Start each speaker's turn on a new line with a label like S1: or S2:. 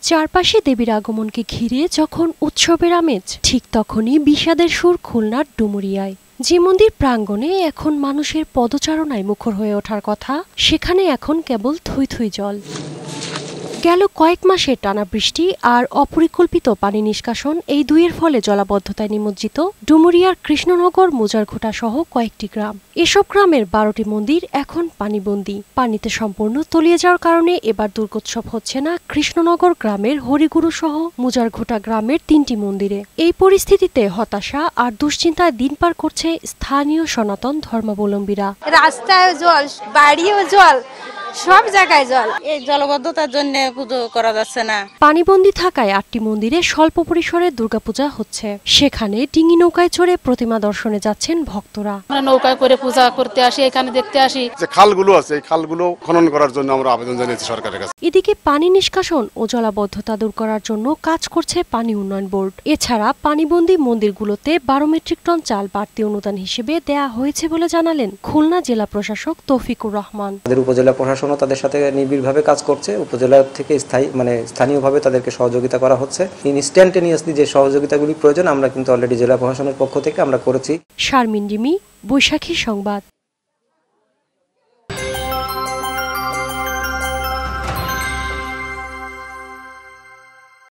S1: চারপাশে দেবীর আগমনকে ঘিরে যখন উৎসবের আমেজ, ঠিক তখনই বিষাদের সুর খুলনার ডুমুরিয়ায়। যে মন্দির প্রাঙ্গণে এখন মানুষের পদচারণায় মুখর হয়ে ওঠার কথা, সেখানে এখন কেবল থই থই জল। গেল কয়েক মাসের টানা বৃষ্টি আর অপরিকল্পিত পানি নিষ্কাশন এই দুইয়ের ফলে জলাবদ্ধতায় নিমজ্জিত ডুমুরিয়ার কৃষ্ণনগর, মোজারঘোটা সহ কয়েকটি গ্রাম। এসব গ্রামের 12টি মন্দির এখন পানিবন্দী। পানিতে সম্পূর্ণ তলিয়ে যাওয়ার কারণে এবার দুর্গোৎসব হচ্ছে না কৃষ্ণনগর গ্রামের হরিগুরু সহ মোজারঘোটা গ্রামের 3টি মন্দিরে। এই পরিস্থিতিতে হতাশা আর দুশ্চিন্তায় দিন পার করছে স্থানীয় সনাতন ধর্মাবলম্বীরা।
S2: রাস্তায় জল, বাড়িও জল, সব জায়গায় জল।
S3: এই জলবদ্ধতার জন্য পুজো করা যাচ্ছে না।
S1: পানিবন্দী থাকায় 8টি মন্দিরে স্বল্প পরিসরে দুর্গাপূজা হচ্ছে। সেখানে ডিঙি নৌকায় চড়ে প্রতিমা দর্শনে যাচ্ছেন ভক্তরা।
S4: আমরা নৌকায় করে পূজা করতে আসি, এখানে দেখতে আসি।
S5: যে খালগুলো আছে, এই খালগুলো খনন করার জন্য আমরা আবেদন জানিয়েছি সরকারের কাছে।
S1: এদিকে পানি নিষ্কাশন ও জলাবদ্ধতা দূর করার জন্য কাজ করছে পানি উন্নয়ন বোর্ড। এছাড়া পানিবন্দী মন্দিরগুলোতে 12 মেট্রিক টন চাল বাড়তি অনুদান হিসেবে দেয়া হয়েছে বলে জানালেন খুলনা জেলা প্রশাসক তৌফিকুর রহমান।
S6: উপজেলা প্রশাসনও তাদের সাথে নিবিড়ভাবে কাজ করছে। উপজেলা থেকে স্থানীয়ভাবে তাদেরকে সহযোগিতা করা হচ্ছে। ইনস্ট্যান্টেনিয়াসলি যে সহযোগিতাগুলি প্রয়োজন আমরা কিন্তু অলরেডি জেলা প্রশাসনের পক্ষ থেকে আমরা করেছি।
S1: শারমিন রিমি, বৈশাখী সংবাদ।